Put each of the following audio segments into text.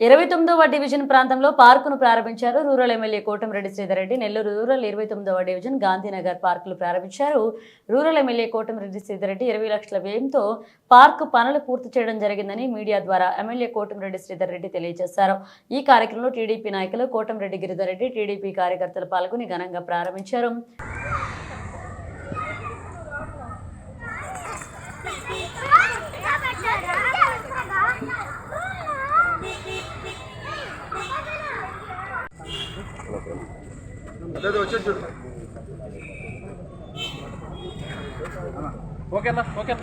29వ division ప్రాంతంలో పార్కును ప్రారంభించారు. Rural MLA Kotamreddy Sridhar Reddy. Nellore rural 29వ డివిజన్ గాంధీనగర్ పార్కులు ప్రారంభించారు. రూరల్ ఎమ్మెల్యే కోటమిరెడ్డి శ్రీధర్ రెడ్డి 20 లక్షల వ్యయంతో పార్కు పనులు పూర్తి చేయడం జరిగిందని మీడియా ద్వారా ఎమ్మెల్యే కోటమిరెడ్డి శ్రీధర్ రెడ్డి తెలియజేశారు. ఈ కార్యక్రమంలో టీడీపీ నాయకులు కోటమిరెడ్డి గిరిధర్ రెడ్డి, టీడీపీ కార్యకర్తలు పాల్గొని ఘనంగా ప్రారంభించారు. ఓకేనా ఓకే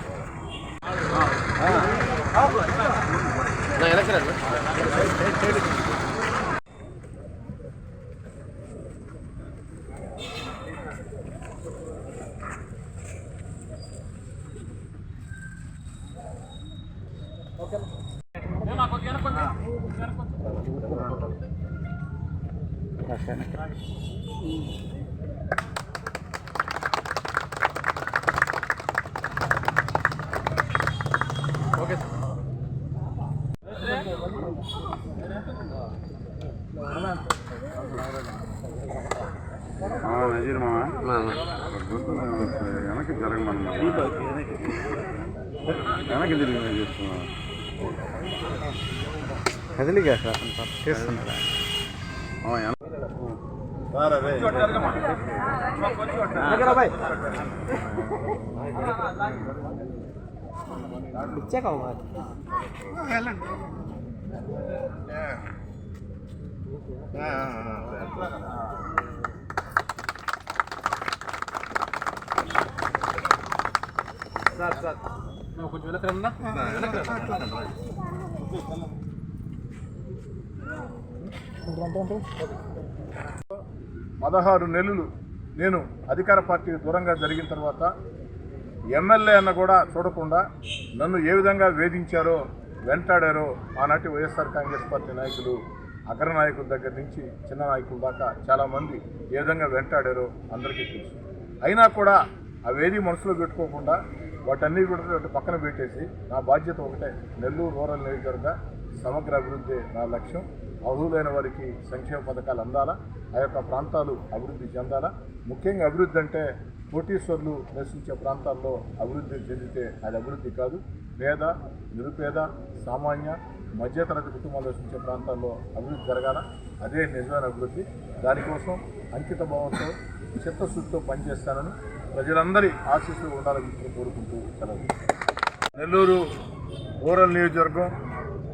నజీర్ మామ వెనక్కి జరగమన్నా వెనక్కి తిరిగి చేస్తున్నా కదిలిగా సార్ చేస్తున్నారా ఇచ్చాక సార్ సార్ కొంచెం వెనకరన్నా 16 నెలలు నేను అధికార పార్టీకి దూరంగా జరిగిన తర్వాత ఎమ్మెల్యే అన్న కూడా చూడకుండా నన్ను ఏ విధంగా వేధించారో వెంటాడారో ఆనాటి వైఎస్ఆర్ కాంగ్రెస్ పార్టీ నాయకులు, అగ్రనాయకుల దగ్గర నుంచి చిన్న నాయకుల దాకా చాలామంది ఏ విధంగా వెంటాడారో అందరికీ తెలుసు. అయినా కూడా అవేది మనసులో పెట్టుకోకుండా వాటన్నీ కూడా పక్కన పెట్టేసి నా బాధ్యత ఒకటే, నెల్లూరు రూరల్ నియోజకవర్గ సమగ్ర అభివృద్ధి నా లక్ష్యం. అర్హులైన వారికి సంక్షేమ పథకాలు అందాలా, ఆ యొక్క ప్రాంతాలు అభివృద్ధి చెందాలా. ముఖ్యంగా అభివృద్ధి అంటే కోటీశ్వర్లు నివసించే ప్రాంతాల్లో అభివృద్ధి చెందితే అది అభివృద్ధి కాదు. పేద, నిరుపేద, సామాన్య, మధ్యతరగతి కుటుంబాలు నివసించే ప్రాంతాల్లో అభివృద్ధి జరగాల. అదే నిజమైన అభివృద్ధి. దానికోసం అంకిత భావంతో చిత్తశుద్ధితో పనిచేస్తానని ప్రజలందరి ఆశీస్సులు ఉండాలని కోరుకుంటూ సెలవు. నెల్లూరు రూరల్ నియోజకవర్గం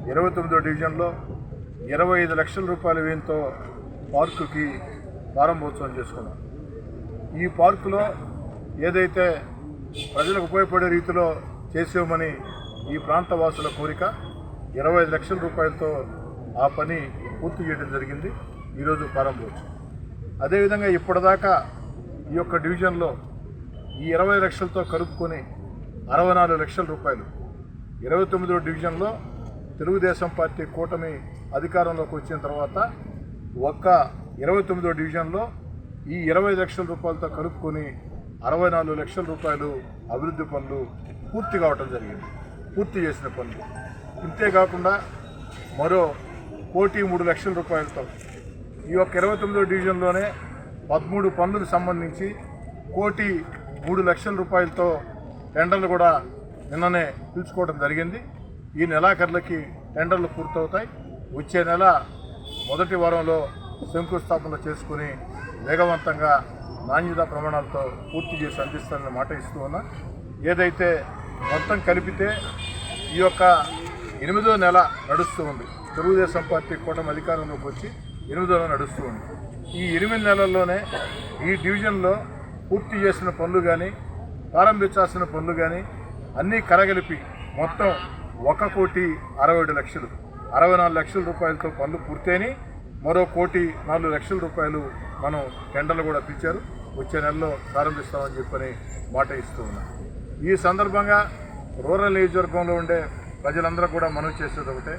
29వ డివిజన్లో 25 లక్షల రూపాయల వ్యయంతో పార్కుకి ప్రారంభోత్సవం చేసుకున్నాం. ఈ పార్కులో ఏదైతే ప్రజలకు ఉపయోగపడే రీతిలో చేసేమని ఈ ప్రాంత వాసుల కోరిక, 25 లక్షల రూపాయలతో ఆ పని పూర్తి చేయడం జరిగింది. ఈరోజు ప్రారంభోత్సవం. అదేవిధంగా ఇప్పటిదాకా ఈ యొక్క డివిజన్లో ఈ 20 లక్షలతో కలుపుకొని 64 లక్షల రూపాయలు 29వ డివిజన్లో తెలుగుదేశం పార్టీ కూటమి అధికారంలోకి వచ్చిన తర్వాత ఒక్క 29వ డివిజన్లో ఈ 20 లక్షల రూపాయలతో కలుపుకొని 64 లక్షల రూపాయలు అభివృద్ధి పనులు పూర్తి కావటం జరిగింది. పూర్తి చేసిన పనులు ఇంతేకాకుండా మరో 1,03 లక్షల రూపాయలతో ఈ యొక్క 29వ డివిజన్లోనే 13 పనులకు సంబంధించి 1,03 లక్షల రూపాయలతో టెండర్లు కూడా నిన్ననే పిలుచుకోవడం జరిగింది. ఈ నెలాఖరులకి టెండర్లు పూర్తవుతాయి. వచ్చే నెల మొదటి వారంలో శంకుస్థాపన చేసుకుని వేగవంతంగా నాణ్యతా ప్రమాణాలతో పూర్తి చేసి అందిస్తానని మాట ఇస్తూ ఉన్నా. ఏదైతే మొత్తం కలిపితే ఈ యొక్క 8వ నెల నడుస్తూ ఉంది. తెలుగుదేశం పార్టీ కూటమి అధికారంలోకి వచ్చి 8వ నెల నడుస్తూ ఉంది. ఈ 8 నెలల్లోనే ఈ డివిజన్లో పూర్తి చేసిన పనులు కానీ, ప్రారంభించాల్సిన పనులు కానీ అన్నీ కరగలిపి మొత్తం 1,67,00,000 64 లక్షల రూపాయలతో పనులు పూర్తయినాయి. మరో 1,04 లక్షల రూపాయలు మనం టెండర్లు కూడా పిలిచారు. వచ్చే నెలలో ప్రారంభిస్తామని చెప్పని మాట ఇస్తూ ఉన్నాం. ఈ సందర్భంగా రూరల్ నియోజకవర్గంలో ఉండే ప్రజలందరూ కూడా మనవి చేసేది ఒకటే,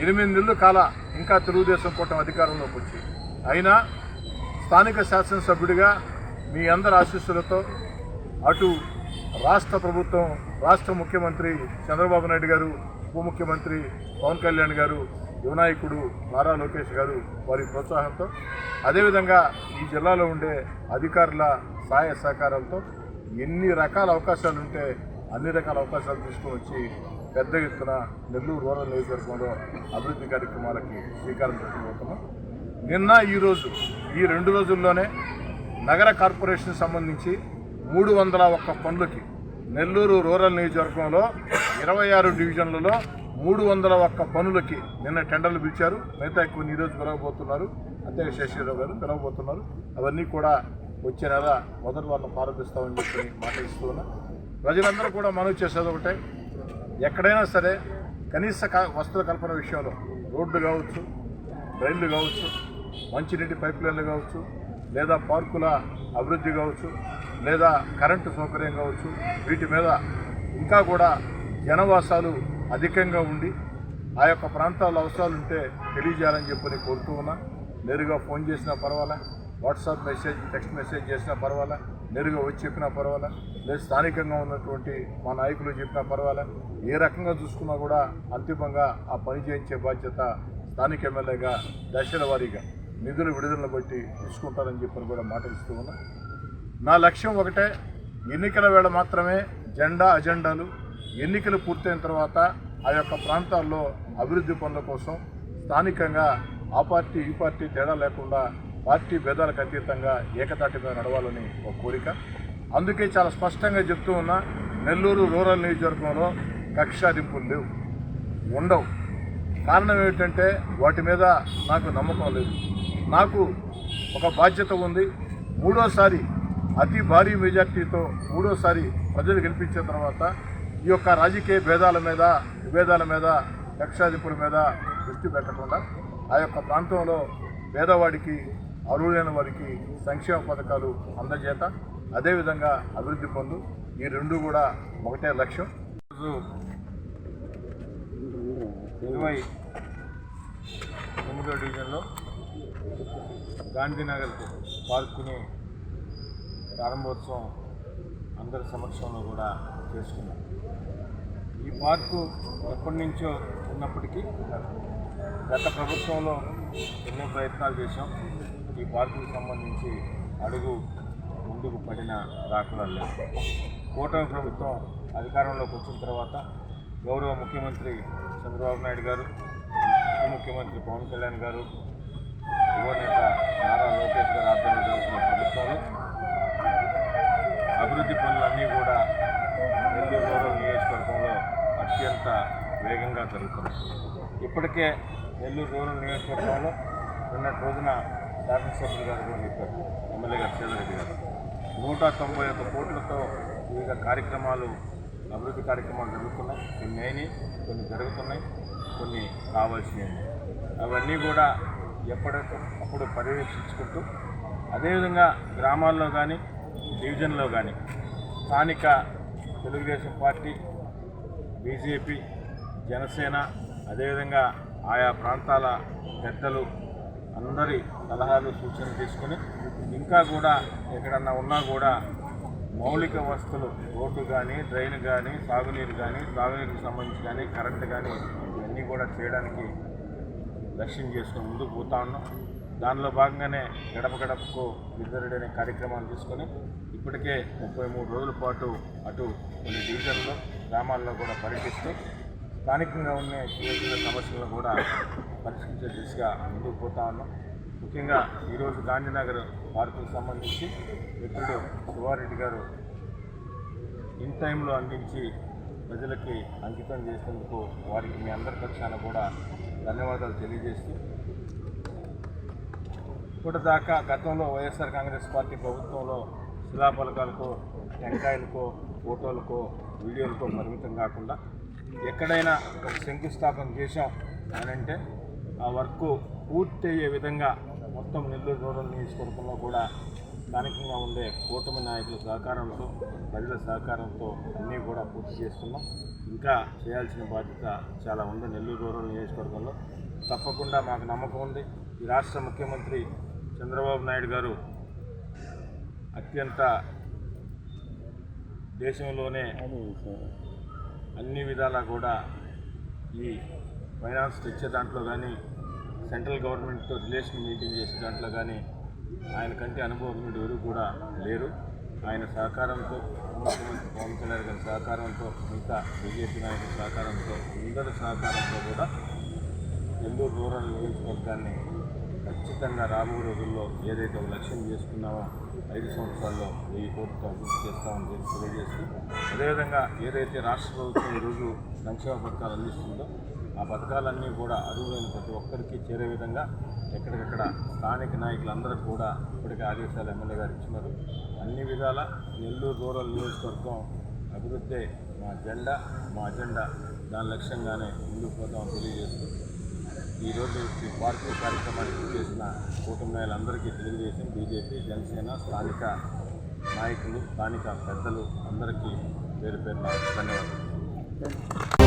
8 నెలలు కాల ఇంకా తెలుగుదేశం కూటమి అధికారంలోకి వచ్చి అయినా స్థానిక శాసనసభ్యుడిగా మీ అందరి ఆశీస్సులతో అటు రాష్ట్ర ప్రభుత్వం, రాష్ట్ర ముఖ్యమంత్రి చంద్రబాబు నాయుడు గారు, ఉప ముఖ్యమంత్రి పవన్ కళ్యాణ్ గారు యువనాయకుడు నారా లోకేష్ గారు వారి ప్రోత్సాహంతో, అదేవిధంగా ఈ జిల్లాలో ఉండే అధికారుల సహాయ సహకారాలతో ఎన్ని రకాల అవకాశాలు ఉంటే అన్ని రకాల అవకాశాలు తీసుకుని వచ్చి పెద్ద ఎత్తున నెల్లూరు రూరల్ నియోజకవర్గంలో అభివృద్ధి కార్యక్రమాలకి శ్రీకారం చుట్టబోతున్నాం. నిన్న ఈరోజు ఈ 2 రోజుల్లోనే నగర కార్పొరేషన్ సంబంధించి 301 పనులకి నెల్లూరు రూరల్ నియోజకవర్గంలో 26 డివిజన్లలో 301 పనులకి నిన్న టెండర్లు పిలిచారు. మిగతా కొన్ని ఈరోజు పిలవబోతున్నారు, అంతే శేషగిరిరావు గారు పిలవబోతున్నారు. అవన్నీ కూడా వచ్చే నెల మొదటి వారం ప్రారంభిస్తామని చెప్పి మాట ఇస్తూ ఉన్నా. ప్రజలందరూ కూడా మనవి చేసేది ఒకటే, ఎక్కడైనా సరే కనీస వస్తువుల కల్పన విషయంలో రోడ్లు కావచ్చు, రైళ్లు కావచ్చు, మంచినీటి పైప్ లైన్లు కావచ్చు, లేదా పార్కుల అభివృద్ధి కావచ్చు, లేదా కరెంటు సౌకర్యం కావచ్చు, వీటి మీద ఇంకా కూడా జనవాసాలు అధికంగా ఉండి ఆ యొక్క ప్రాంతాల అవసరాలు ఉంటే తెలియజేయాలని చెప్పని కోరుతూ ఉన్నా. నేరుగా ఫోన్ చేసినా పర్వాలా, వాట్సాప్ మెసేజ్, టెక్స్ట్ మెసేజ్ చేసినా పర్వాలా, నేరుగా వచ్చి చెప్పినా పర్వాలా, లేదా స్థానికంగా ఉన్నటువంటి మా నాయకులు చెప్పినా పర్వాలా, ఏ రకంగా చూసుకున్నా కూడా అంతిమంగా ఆ పని చేయించే బాధ్యత స్థానిక ఎమ్మెల్యేగా దశల వారీగా నిధుల విడుదలను బట్టి తీసుకుంటారని చెప్పని కూడా మాట ఇస్తూ ఉన్నా. నా లక్ష్యం ఒకటే, ఎన్నికల వేళ మాత్రమే అజెండాలు ఎన్నికలు పూర్తయిన తర్వాత ఆ యొక్క ప్రాంతాల్లో అభివృద్ధి పనుల కోసం స్థానికంగా ఆ పార్టీ ఈ పార్టీ తేడా లేకుండా పార్టీ భేదాలకు అతీతంగా ఏకతాటి మీద నడవాలని ఒక కోరిక. అందుకే చాలా స్పష్టంగా చెప్తూ ఉన్నా, నెల్లూరు రూరల్ నియోజకవర్గంలో కక్షాదింపులు లేవు, ఉండవు. కారణం ఏమిటంటే వాటి మీద నాకు నమ్మకం లేదు. నాకు ఒక బాధ్యత ఉంది. మూడోసారి అతి భారీ మెజార్టీతో మూడోసారి ప్రజలు గెలిపించిన తర్వాత ఈ యొక్క రాజకీయ విభేదాల మీద కక్షాదింపుల మీద దృష్టి పెట్టకుండా ఆ యొక్క ప్రాంతంలో పేదవాడికి, అర్హులైన వారికి సంక్షేమ పథకాలు అందజేత, అదేవిధంగా అభివృద్ధి పనులు, ఈ రెండు కూడా ఒకటే లక్ష్యం. ఈరోజు 29వ డివిజన్లో గాంధీనగర్ పార్కుని ప్రారంభోత్సవం అందరి సమక్షంలో కూడా చేసుకున్నాం. ఈ పార్కు ఎప్పటి నుంచో ఉన్నప్పటికీ గత ప్రభుత్వంలో ఎన్నో ప్రయత్నాలు చేశాం. ఈ పార్కుకు సంబంధించి అడుగు ముందుకు పడిన దాఖలాలు లేవు. కూటమి ప్రభుత్వం అధికారంలోకి వచ్చిన తర్వాత గౌరవ ముఖ్యమంత్రి చంద్రబాబు నాయుడు గారు, ఉప ముఖ్యమంత్రి పవన్ కళ్యాణ్ గారు, యువ నేత నారా లోకేష్ గారు ఆధ్వర్యంలో జరుగుతున్న ప్రభుత్వాలు అభివృద్ధి పనులన్నీ కూడా నెల్లూరు రూరల్ నియోజకవర్గంలో అత్యంత వేగంగా జరుగుతున్నాయి. ఇప్పటికే నెల్లూరు రూరల్ నియోజకవర్గంలో నిన్నటి రోజున శాసనసభ్యులు గారు కూడా చెప్పారు, ఎమ్మెల్యే గారు సేదరెడ్డి గారు 191 కోట్లతో వివిధ కార్యక్రమాలు, అభివృద్ధి కార్యక్రమాలు జరుగుతున్నాయి. కొన్ని అయినాయి, కొన్ని జరుగుతున్నాయి, కొన్ని కావాల్సినవి. అవన్నీ కూడా ఎప్పటికప్పుడు పర్యవేక్షించుకుంటూ, అదేవిధంగా గ్రామాల్లో కానీ డివిజన్లో కానీ స్థానిక తెలుగుదేశం పార్టీ, బీజేపీ, జనసేన, అదేవిధంగా ఆయా ప్రాంతాల పెద్దలు అందరి సలహాలు సూచనలు తీసుకుని ఇంకా కూడా ఎక్కడన్నా ఉన్నా కూడా మౌలిక వస్తువులు, రోడ్డు కానీ, డ్రైన్ కానీ, సాగునీరు కానీ, తాగునీరుకు సంబంధించి కానీ, కరెంటు కానీ ఇవన్నీ కూడా చేయడానికి లక్ష్యం చేసుకుని ముందుకు పోతా ఉన్నాం. దానిలో భాగంగానే గడప గడపకు విజయరెడ్డి అనే కార్యక్రమాన్ని తీసుకొని ఇప్పటికే 33 రోజుల పాటు అటు కొన్ని డివిజన్లో, గ్రామాల్లో కూడా పర్యటిస్తూ స్థానికంగా ఉన్న చిన్న సమస్యలను కూడా పరిష్కరించే దిశగా ముందుకు పోతా ఉన్నాం. ముఖ్యంగా ఈరోజు గాంధీనగర్ పార్కుకు సంబంధించి మిత్రుడు శివారెడ్డి గారు ఇన్ టైంలో అందించి ప్రజలకి అంకితం చేసినందుకు వారికి మీ అందరి పక్షాన కూడా ధన్యవాదాలు తెలియజేస్తూ, ఇప్పటిదాకా గతంలో వైఎస్ఆర్ కాంగ్రెస్ పార్టీ ప్రభుత్వంలో శిలాఫలకాలకో, టెంకాయలకో, ఫోటోలకో, వీడియోలకో పరిమితం కాకుండా ఎక్కడైనా ఒక శంకుస్థాపన చేశాం అని అంటే ఆ వర్క్ పూర్తి అయ్యే విధంగా మొత్తం నెల్లూరు రూరల్ నియోజకవర్గంలో కూడా స్థానికంగా ఉండే కూటమి నాయకుల సహకారంతో, ప్రజల సహకారంతో అన్నీ కూడా పూర్తి చేస్తున్నాం. ఇంకా చేయాల్సిన బాధ్యత చాలా ఉంది నెల్లూరు రూరల్ నియోజకవర్గంలో. తప్పకుండా మాకు నమ్మకం ఉంది, ఈ రాష్ట్ర ముఖ్యమంత్రి చంద్రబాబు నాయుడు గారు అత్యంత దేశంలోనే అన్ని విధాలా కూడా ఈ ఫైనాన్స్ తెచ్చే దాంట్లో కానీ సెంట్రల్ గవర్నమెంట్తో రిలేషన్ మెయింటైన్ చేసే దాంట్లో కానీ ఆయన కంటే అనుభవజ్ఞుడు ఎవరు కూడా లేరు. ఆయన సహకారంతో ముఖ్యమంత్రి పవన్ కళ్యాణ్ గారి సహకారంతో ఇంకా బీజేపీ నాయకుల సహకారంతో అందరి సహకారంతో కూడా నెల్లూరు రూరల్ నియోజకవర్గాన్ని ఖచ్చితంగా రాబో రోజుల్లో ఏదైతే ఒక లక్ష్యం చేసుకున్నామో 5 సంవత్సరాల్లో 1000 కోట్లతో అభివృద్ధి చేస్తామని తెలియజేస్తూ, అదేవిధంగా ఏదైతే రాష్ట్ర ప్రభుత్వం ఈరోజు సంక్షేమ పథకాలు అందిస్తుందో ఆ పథకాలన్నీ కూడా అర్హులైన ప్రతి ఒక్కరికి చేరే విధంగా ఎక్కడికక్కడ స్థానిక నాయకులందరికీ కూడా ఇప్పటికే ఆదేశాలు ఎమ్మెల్యే గారు ఇచ్చినారు. అన్ని విధాల నెల్లూరు రూరల్ నియోజకవర్గం అభివృద్ధి మా అజెండా దాని లక్ష్యంగానే ముందుకు పోతామని తెలియజేస్తూ, ఈరోజు ఈ పార్టీ కార్యక్రమానికి చేసిన కూటమి నాయకులందరికీ తెలుగుదేశం, బీజేపీ, జనసేన, స్థానిక నాయకులు, స్థానిక పెద్దలు అందరికీ పేరు పేరున ధన్యవాదాలు.